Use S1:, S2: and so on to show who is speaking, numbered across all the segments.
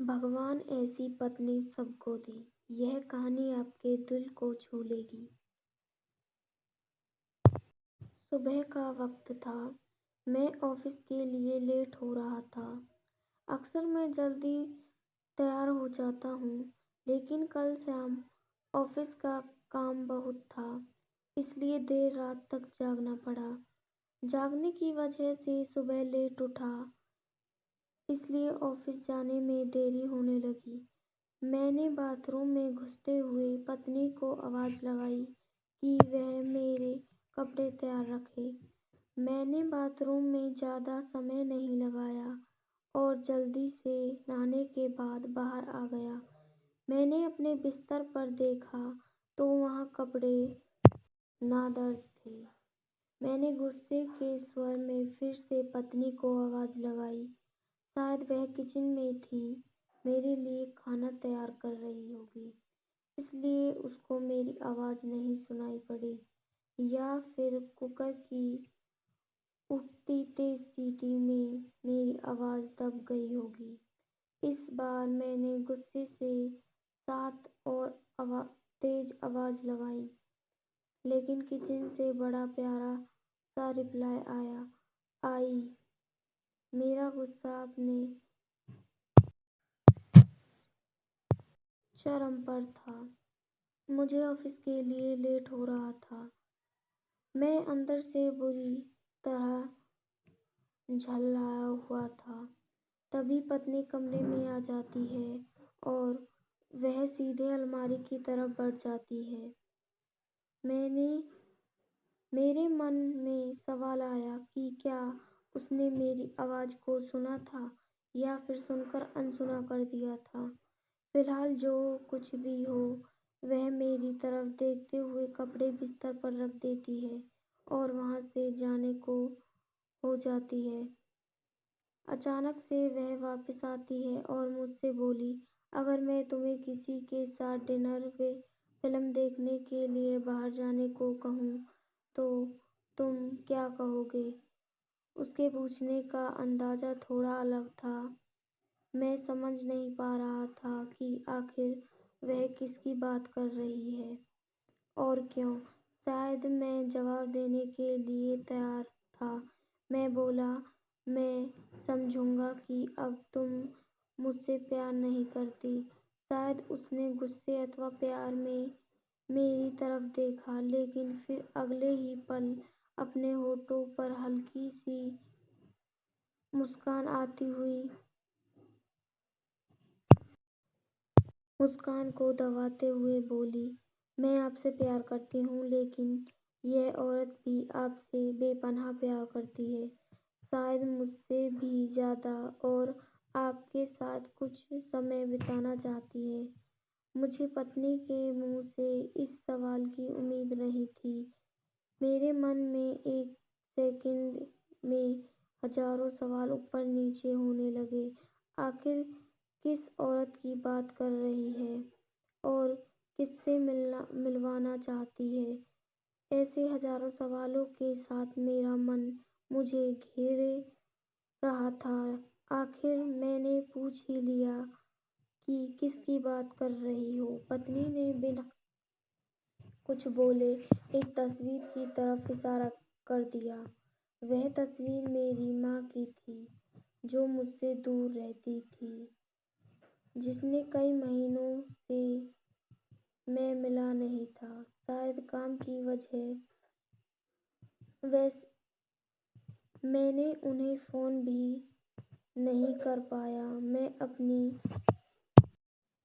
S1: भगवान ऐसी पत्नी सबको दे। यह कहानी आपके दिल को छू लेगी। सुबह का वक्त था। मैं ऑफिस के लिए लेट हो रहा था। अक्सर मैं जल्दी तैयार हो जाता हूँ, लेकिन कल शाम ऑफिस का काम बहुत था, इसलिए देर रात तक जागना पड़ा। जागने की वजह से सुबह लेट उठा, इसलिए ऑफिस जाने में देरी होने लगी। मैंने बाथरूम में घुसते हुए पत्नी को आवाज़ लगाई कि वह मेरे कपड़े तैयार रखे। मैंने बाथरूम में ज़्यादा समय नहीं लगाया और जल्दी से नहाने के बाद बाहर आ गया। मैंने अपने बिस्तर पर देखा तो वहाँ कपड़े नादर थे। मैंने गुस्से के स्वर में फिर से पत्नी को आवाज़ लगाई। शायद वह किचन में थी, मेरे लिए खाना तैयार कर रही होगी, इसलिए उसको मेरी आवाज़ नहीं सुनाई पड़ी, या फिर कुकर की उठती तेज़ सीटी में मेरी आवाज़ दब गई होगी। इस बार मैंने गुस्से के साथ और तेज़ आवाज़ लगाई, लेकिन किचन से बड़ा प्यारा सा रिप्लाई आया, आई। मेरा गुस्सा अपने चरम पर था। मुझे ऑफिस के लिए लेट हो रहा था। मैं अंदर से बुरी तरह झल्लाया हुआ था। तभी पत्नी कमरे में आ जाती है और वह सीधे अलमारी की तरफ बढ़ जाती है। मेरे मन में सवाल आया कि क्या उसने मेरी आवाज़ को सुना था या फिर सुनकर अनसुना कर दिया था। फिलहाल जो कुछ भी हो, वह मेरी तरफ देखते हुए कपड़े बिस्तर पर रख देती है और वहाँ से जाने को हो जाती है। अचानक से वह वापस आती है और मुझसे बोली, अगर मैं तुम्हें किसी के साथ डिनर व फिल्म देखने के लिए बाहर जाने को कहूँ तो तुम क्या कहोगे? उसके पूछने का अंदाज़ा थोड़ा अलग था। मैं समझ नहीं पा रहा था कि आखिर वह किसकी बात कर रही है और क्यों। शायद मैं जवाब देने के लिए तैयार था। मैं बोला, मैं समझूंगा कि अब तुम मुझसे प्यार नहीं करती। शायद उसने गुस्से अथवा प्यार में मेरी तरफ देखा, लेकिन फिर अगले ही पल अपने होठों पर हल्की सी मुस्कान आती हुई मुस्कान को दबाते हुए बोली, मैं आपसे प्यार करती हूँ, लेकिन यह औरत भी आपसे बेपनाह प्यार करती है, शायद मुझसे भी ज़्यादा, और आपके साथ कुछ समय बिताना चाहती है। मुझे पत्नी के मुंह से इस सवाल की उम्मीद नहीं थी। मेरे मन में एक सेकंड में हजारों सवाल ऊपर नीचे होने लगे। आखिर किस औरत की बात कर रही है और किससे मिलवाना चाहती है? ऐसे हजारों सवालों के साथ मेरा मन मुझे घेरे रहा था। आखिर मैंने पूछ ही लिया कि किसकी बात कर रही हो। पत्नी ने बिना कुछ बोले एक तस्वीर की तरफ इशारा कर दिया। वह तस्वीर मेरी माँ की थी, जो मुझसे दूर रहती थी, जिसने कई महीनों से मैं मिला नहीं था। शायद काम की वजह मैंने उन्हें फ़ोन भी नहीं कर पाया। मैं अपनी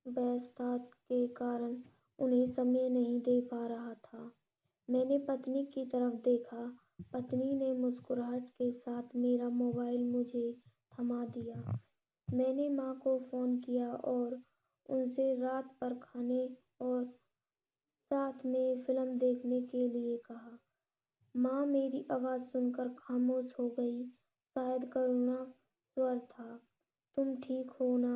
S1: व्यस्तता के कारण उन्हें समय नहीं दे पा रहा था। मैंने पत्नी की तरफ देखा। पत्नी ने मुस्कुराहट के साथ मेरा मोबाइल मुझे थमा दिया। मैंने माँ को फ़ोन किया और उनसे रात पर खाने और साथ में फिल्म देखने के लिए कहा। माँ मेरी आवाज़ सुनकर खामोश हो गई। शायद करुणा स्वर था। तुम ठीक हो ना?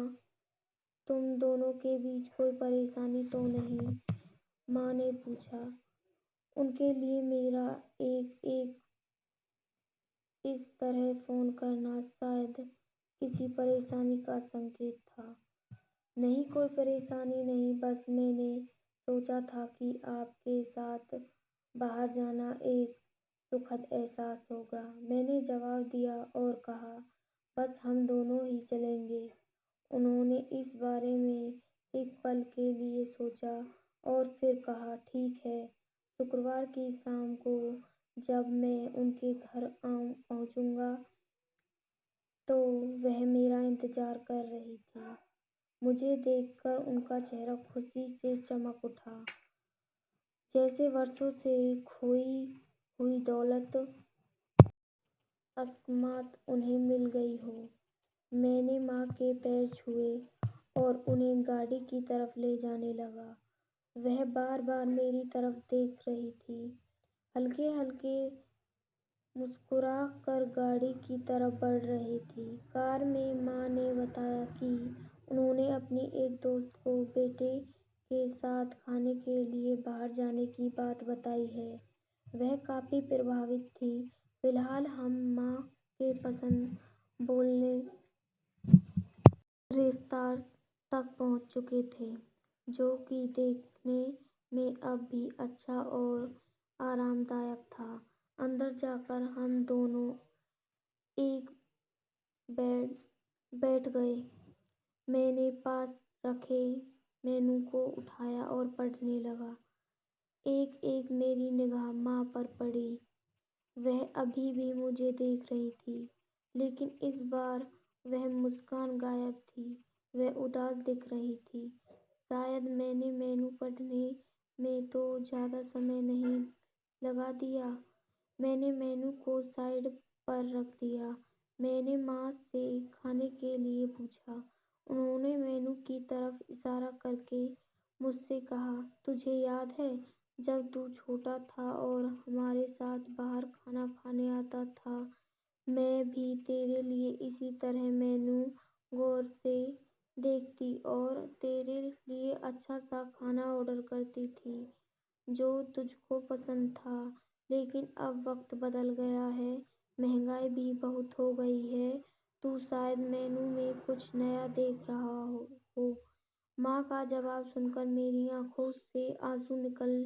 S1: तुम दोनों के बीच कोई परेशानी तो नहीं? माँ ने पूछा। उनके लिए मेरा एक इस तरह फ़ोन करना शायद किसी परेशानी का संकेत था। نہیں, کوئی پریشانی نہیں، بس میں نے سوچا تھا کہ آپ کے ساتھ باہر جانا ایک سکھد احساس ہوگا۔ میں نے جواب دیا اور کہا، بس ہم دونوں ہی چلیں گے۔ انہوں نے اس بارے میں ایک پل کے لیے سوچا اور پھر کہا، ٹھیک ہے۔ شکروار کی شام کو جب میں ان کے گھر پہنچوں گا تو وہ میرا انتظار کر رہی تھی۔ مجھے دیکھ کر ان کا چہرہ خوشی سے چمک اٹھا، جیسے برسوں سے کھوئی ہوئی دولت اشکمات انہیں مل گئی ہو۔ میں نے ماں کے پیر چھوئے اور انہیں گاڑی کی طرف لے جانے لگا۔ وہ بار بار میری طرف دیکھ رہی تھی، ہلکے ہلکے مسکرا کر گاڑی کی طرف بڑھ رہی تھی۔ کار میں ماں نے بتایا کہ انہوں نے اپنی ایک دوست کو بیٹے کے ساتھ کھانے کے لیے باہر جانے کی بات بتائی ہے۔ وہ کافی پربھاوت تھی۔ فی الحال ہم ماں کے پسند بولنے ریستوراں تک پہنچ چکے تھے، جو کہ دیکھنے میں اب بھی اچھا اور آرام دائق تھا۔ اندر جا کر ہم دونوں ایک بیٹھ گئے۔ میں نے پاس رکھے مینو کو اٹھایا اور پڑھنے لگا۔ ایک ایک میری نگاہ ماں پر پڑی۔ وہ ابھی بھی مجھے دیکھ رہی تھی، لیکن اس بار وہ مسکان غائب تھی۔ وہ اداس دکھ رہی تھی۔ شاید میں نے مینو پڑھنے میں تو زیادہ سمے نہیں لگا دیا۔ میں نے مینو کو سائیڈ پر رکھ دیا۔ میں نے ماں سے کھانے کے لیے پوچھا۔ انہوں نے مینو کی طرف اشارہ کر کے مجھ سے کہا، تجھے یاد ہے جب تو چھوٹا تھا اور ہمارے ساتھ باہر کھانا کھانے آتا تھا، میں بھی تیرے لیے اسی طرح مینو غور سے دیکھتی اور تیرے لیے اچھا سا کھانا آرڈر کرتی تھی جو تجھ کو پسند تھا۔ لیکن اب وقت بدل گیا ہے، مہنگائی بھی بہت ہو گئی ہے، تو شاید مینو میں کچھ نیا دیکھ رہا ہو۔ ماں کا جواب سن کر میری آنکھوں سے آنسو نکلنے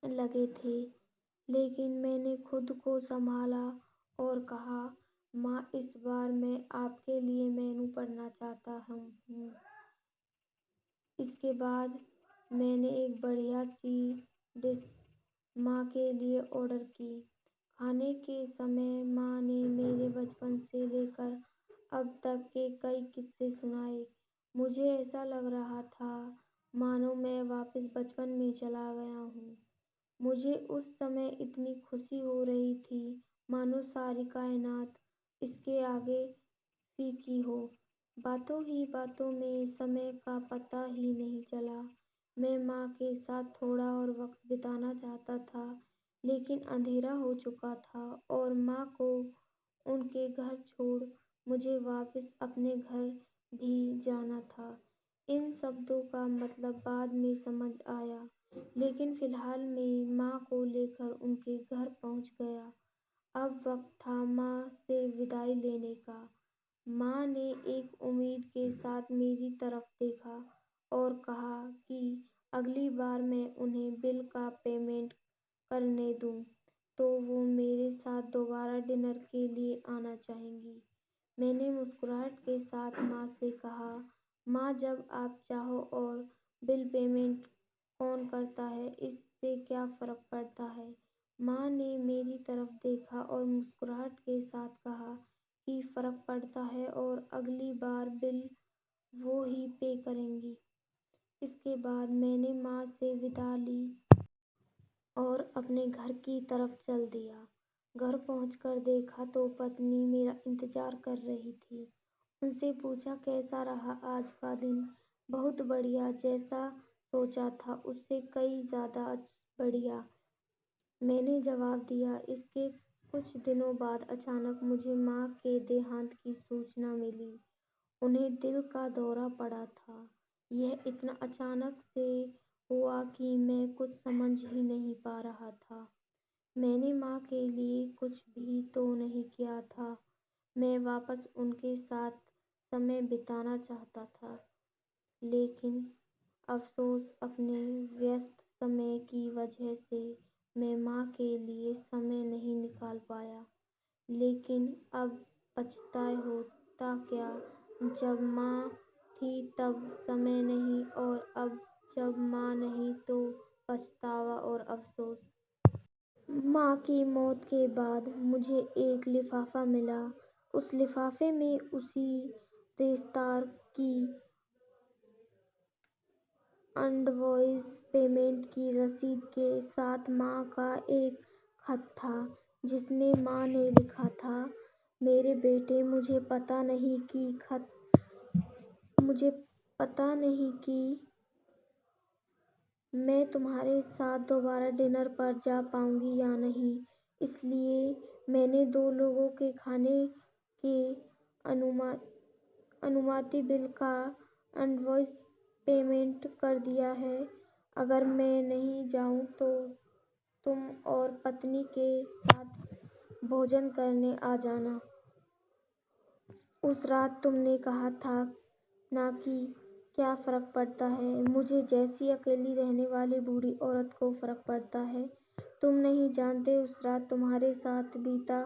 S1: لگے تھے، لیکن میں نے خود کو سنبھالا اور کہا، ماں اس بار میں آپ کے لیے مینو پڑھنا چاہتا ہوں۔ اس کے بعد میں نے ایک بڑھیا سی ڈش ماں کے لیے آرڈر کی۔ کھانے کے سمے ماں نے میرے بچپن سے لے کر اب تک کے کئی قصے سنائے۔ مجھے ایسا لگ رہا تھا مانو میں واپس بچپن میں چلا گیا ہوں۔ مجھے اس سمے اتنی خوشی ہو رہی تھی مانو ساری کائنات اس کے آگے پھیکی ہو۔ باتوں ہی باتوں میں سمے کا پتہ ہی نہیں چلا۔ میں ماں کے ساتھ تھوڑا اور وقت بتانا چاہتا تھا، لیکن اندھیرا ہو چکا تھا اور ماں کو ان کے گھر چھوڑ مجھے واپس اپنے گھر بھی جانا تھا۔ ان شبدوں کا مطلب بعد میں سمجھ آیا، لیکن فی الحال میں ماں کو لے کر ان کے گھر پہنچ گیا۔ اب وقت تھا ماں سے وداع لینے کا۔ ماں نے ایک امید کے ساتھ میری طرف دیکھا اور کہا کہ اگلی بار میں انہیں بل کا پیمنٹ کرنے دوں تو وہ میرے ساتھ دوبارہ ڈنر کے لیے آنا چاہیں گی۔ میں نے مسکراہٹ کے ساتھ ماں سے کہا، ماں جب آپ چاہو اور بل پیمنٹ کون کرتا ہے اس سے کیا فرق پڑتا ہے؟ ماں نے میری طرف دیکھا اور مسکراہٹ کے ساتھ کہا کہ فرق پڑتا ہے اور اگلی بار بل وہ ہی پے کریں گی۔ اس کے بعد میں نے ماں سے وداع لی اور اپنے گھر کی طرف چل دیا۔ گھر پہنچ کر دیکھا تو پتنی میرا انتظار کر رہی تھی۔ ان سے پوچھا، کیسا رہا آج کا دن؟ بہت بڑھیا، جیسا سوچا تھا اس سے کئی زیادہ بڑھیا، میں نے جواب دیا۔ اس کے کچھ دنوں بعد اچانک مجھے ماں کے دیہانت کی سوچنا ملی۔ انہیں دل کا دورہ پڑا تھا۔ یہ اتنا اچانک سے ہوا کہ میں کچھ سمجھ ہی نہیں پا رہا تھا۔ میں نے ماں کے لیے کچھ بھی تو نہیں کیا تھا۔ میں واپس ان کے ساتھ समय बिताना चाहता था, लेकिन अफसोस अपने व्यस्त समय की वजह से मैं माँ के लिए समय नहीं निकाल पाया। लेकिन अब पछताए होता क्या, जब माँ थी तब समय नहीं, और अब जब माँ नहीं तो पछतावा और अफसोस। माँ की मौत के बाद मुझे एक लिफाफा मिला। उस लिफाफे में उसी रेस्तरां की इनवॉइस पेमेंट की रसीद के साथ माँ का एक खत था, जिसमें माँ ने लिखा था, मेरे बेटे, मुझे पता नहीं कि मैं तुम्हारे साथ दोबारा डिनर पर जा पाऊंगी या नहीं, इसलिए मैंने 2 लोगों के खाने के अनुमानित बिल का इनवॉइस पेमेंट कर दिया है। अगर मैं नहीं जाऊं तो तुम और पत्नी के साथ भोजन करने आ जाना। उस रात तुमने कहा था ना कि क्या फर्क पड़ता है, मुझे जैसी अकेली रहने वाली बूढ़ी औरत को फर्क पड़ता है। तुम नहीं जानते, उस रात तुम्हारे साथ बीता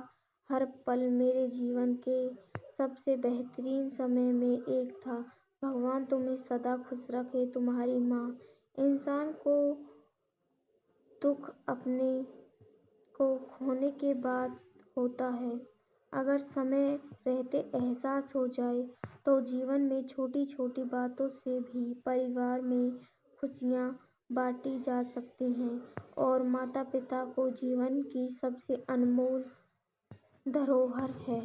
S1: हर पल मेरे जीवन के सबसे बेहतरीन समय में एक था। भगवान तुम्हें सदा खुश रखे, तुम्हारी माँ। इंसान को दुख अपने को खोने के बाद होता है। अगर समय रहते एहसास हो जाए तो जीवन में छोटी छोटी बातों से भी परिवार में खुशियाँ बांटी जा सकती हैं, और माता पिता को जीवन की सबसे अनमोल धरोहर है।